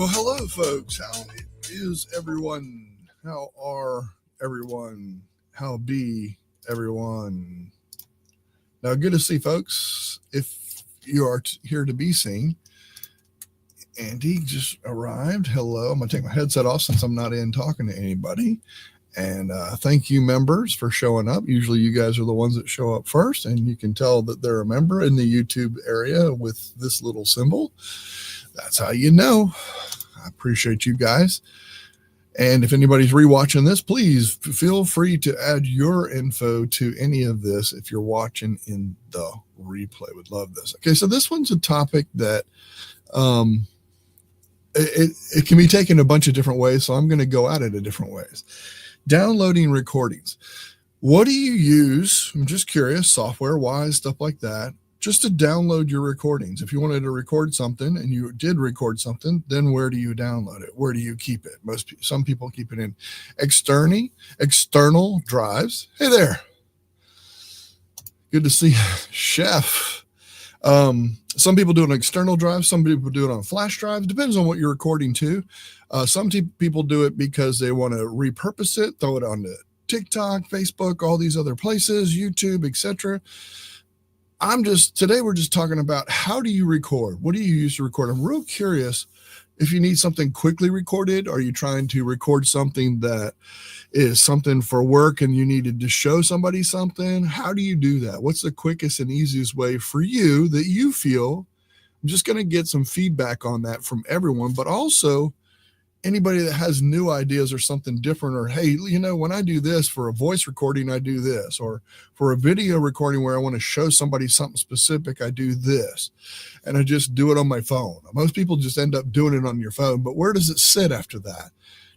Well, hello, folks. How is everyone? How are everyone? How be everyone? Now, good to see folks. If you are here to be seen, Andy just arrived. Hello. I'm going to take my headset off since I'm not in talking to anybody. And thank you, members, for showing up. Usually you guys are the ones that show up first, and you can tell that they're a member in the YouTube area with this little symbol. That's how you know. I appreciate you guys. And if anybody's rewatching this, please feel free to add your info to any of this if you're watching in the replay. Would love this. Okay, so this one's a topic that it can be taken a bunch of different ways, so I'm going to go at it in different ways. Downloading recordings. What do you use? I'm just curious, software-wise, stuff like that, just to download your recordings. If you wanted to record something and you did record something, then where do you download it? Where do you keep it? Some people keep it in external drives. Hey there. Good to see you, Chef. Some people do it on external drives. Some people do it on flash drives. Depends on what you're recording to. Some people do it because they want to repurpose it, throw it onto TikTok, Facebook, all these other places, YouTube, etc. Today we're just talking about how do you record? What do you use to record? I'm real curious if you need something quickly recorded. Are you trying to record something that is something for work and you needed to show somebody something? How do you do that? What's the quickest and easiest way for you that you feel? I'm just going to get some feedback on that from everyone, but also anybody that has new ideas or something different, or, hey, when I do this for a voice recording, I do this, or for a video recording where I want to show somebody something specific, I do this, and I just do it on my phone. Most people just end up doing it on your phone, but where does it sit after that?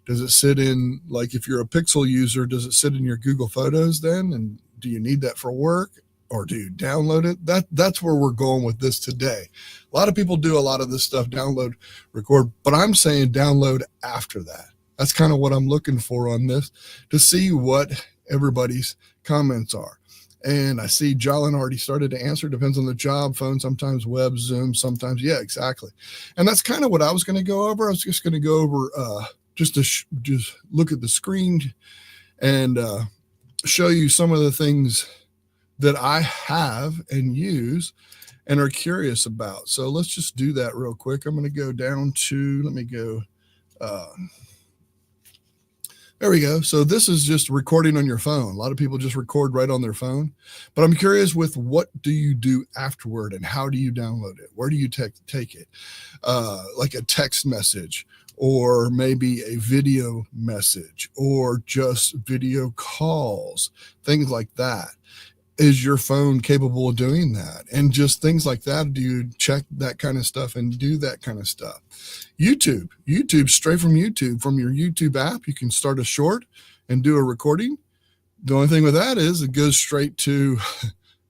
Does it sit in, like, if you're a Pixel user, does it sit in your Google Photos then? And do you need that for work? Or do you download it? That's where we're going with this today. A lot of people do a lot of this stuff, download, record, but I'm saying download after that. That's kind of what I'm looking for on this, to see what everybody's comments are. And I see Jalen already started to answer. Depends on the job, phone, sometimes web, Zoom, sometimes. Yeah, exactly. And that's kind of what I was going to go over. I was just going to go over just look at the screen and show you some of the things that I have and use and are curious about. So let's just do that real quick. I'm going to go down to, there we go. So this is just recording on your phone. A lot of people just record right on their phone, but I'm curious with what do you do afterward and how do you download it? Where do you take it? Like a text message, or maybe a video message, or just video calls, things like that. Is your phone capable of doing that? And just things like that. Do you check that kind of stuff and do that kind of stuff? YouTube, straight from YouTube, from your YouTube app, you can start a short and do a recording. The only thing with that is it goes straight to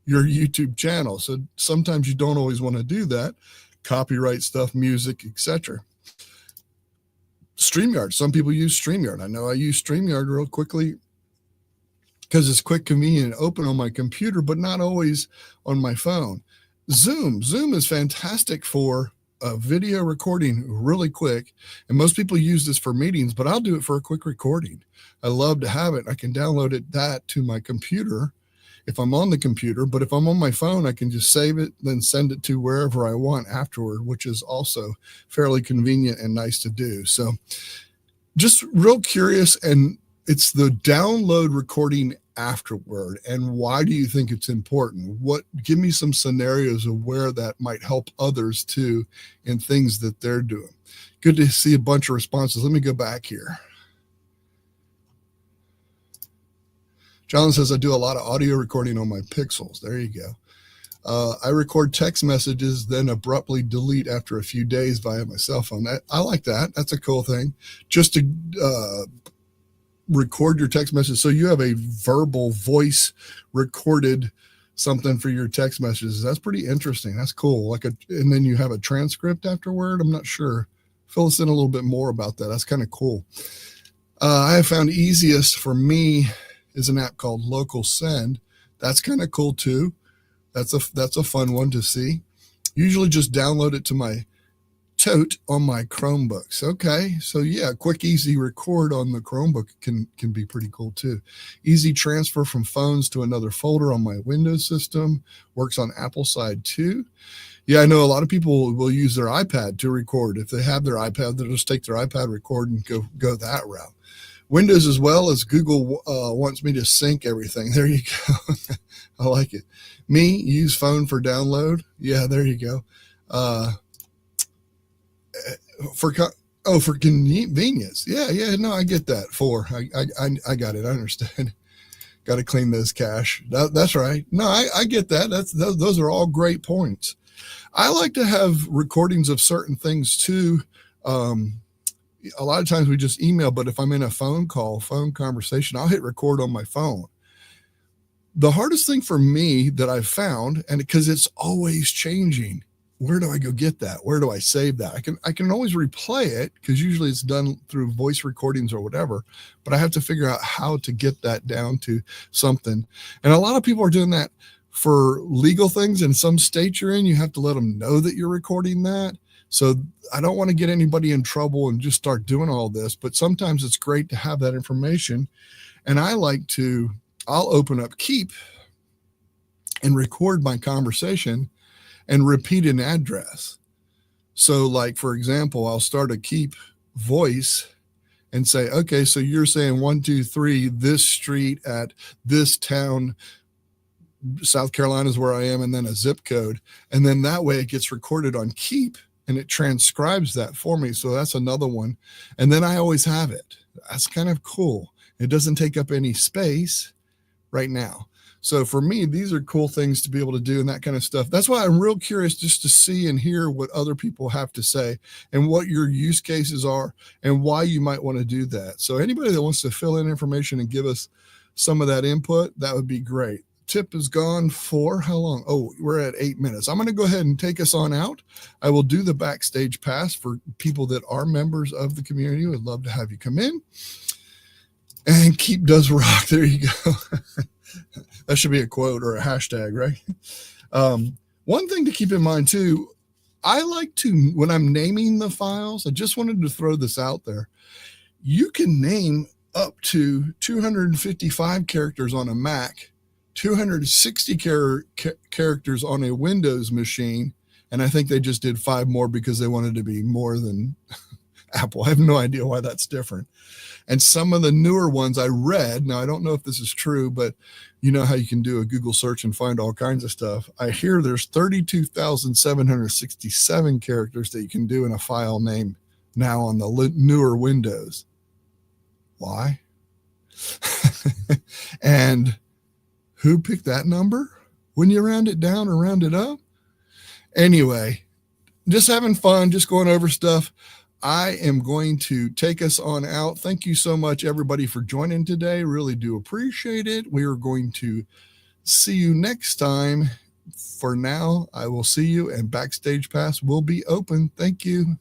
your YouTube channel. So sometimes you don't always want to do that. Copyright stuff, music, etc. StreamYard. Some people use StreamYard. I know I use StreamYard real quickly because it's quick, convenient, and open on my computer, but not always on my phone. Zoom is fantastic for a video recording really quick. And most people use this for meetings, but I'll do it for a quick recording. I love to have it. I can download that to my computer if I'm on the computer, but if I'm on my phone, I can just save it, then send it to wherever I want afterward, which is also fairly convenient and nice to do. So just real curious, and it's the download recording afterward. And why do you think it's important? Give me some scenarios of where that might help others too in things that they're doing. Good to see a bunch of responses. Let me go back here. John says, I do a lot of audio recording on my Pixels. There you go. I record text messages, then abruptly delete after a few days via my cell phone. I like that. That's a cool thing. Just to record your text message. So you have a verbal voice recorded something for your text messages. That's pretty interesting. That's cool. And then you have a transcript afterward. I'm not sure. Fill us in a little bit more about that. That's kind of cool. I have found easiest for me is an app called Local Send. That's kind of cool too. That's a fun one to see. Usually just download it to my tote on my Chromebooks. Okay, so yeah, quick, easy record on the Chromebook can be pretty cool too. Easy transfer from phones to another folder on my Windows system. Works on Apple side too. Yeah, I know a lot of people will use their iPad to record. If they have their iPad, they'll just take their iPad, record, and go that route. Windows as well as Google wants me to sync everything. There you go. I like it. Me, use phone for download. Yeah, there you go. For convenience. Yeah. No, I get that. I got it. I understand. Got to clean those cache. That's right. No, I get that. Those are all great points. I like to have recordings of certain things too. A lot of times we just email, but if I'm in a phone conversation, I'll hit record on my phone. The hardest thing for me that I've found, and because it's always changing, where do I go get that? Where do I save that? I can always replay it because usually it's done through voice recordings or whatever, but I have to figure out how to get that down to something. And a lot of people are doing that for legal things. In some states you're in, you have to let them know that you're recording that. So I don't want to get anybody in trouble and just start doing all this, but sometimes it's great to have that information. And I'll open up Keep and record my conversation and repeat an address. So like, for example, I'll start a Keep voice and say, okay, so you're saying 123, this street at this town, South Carolina is where I am, and then a zip code. And then that way it gets recorded on Keep and it transcribes that for me. So that's another one. And then I always have it. That's kind of cool. It doesn't take up any space right now. So for me, these are cool things to be able to do and that kind of stuff. That's why I'm real curious just to see and hear what other people have to say and what your use cases are and why you might want to do that. So anybody that wants to fill in information and give us some of that input, that would be great. Tip is gone for how long? Oh, we're at 8 minutes. I'm going to go ahead and take us on out. I will do the backstage pass for people that are members of the community. We'd love to have you come in. And Keep does rock. There you go. That should be a quote or a hashtag, right? One thing to keep in mind too, I like to, when I'm naming the files, I just wanted to throw this out there. You can name up to 255 characters on a Mac, 260 characters on a Windows machine. And I think they just did 5 more because they wanted to be more than Apple. I have no idea why that's different. And some of the newer ones I read, now I don't know if this is true, but you know how you can do a Google search and find all kinds of stuff. I hear there's 32,767 characters that you can do in a file name now on the newer Windows. Why? And who picked that number? When you round it down or round it up? Anyway, just having fun, just going over stuff. I am going to take us on out. Thank you so much, everybody, for joining today. Really do appreciate it. We are going to see you next time. For now, I will see you, and Backstage Pass will be open. Thank you.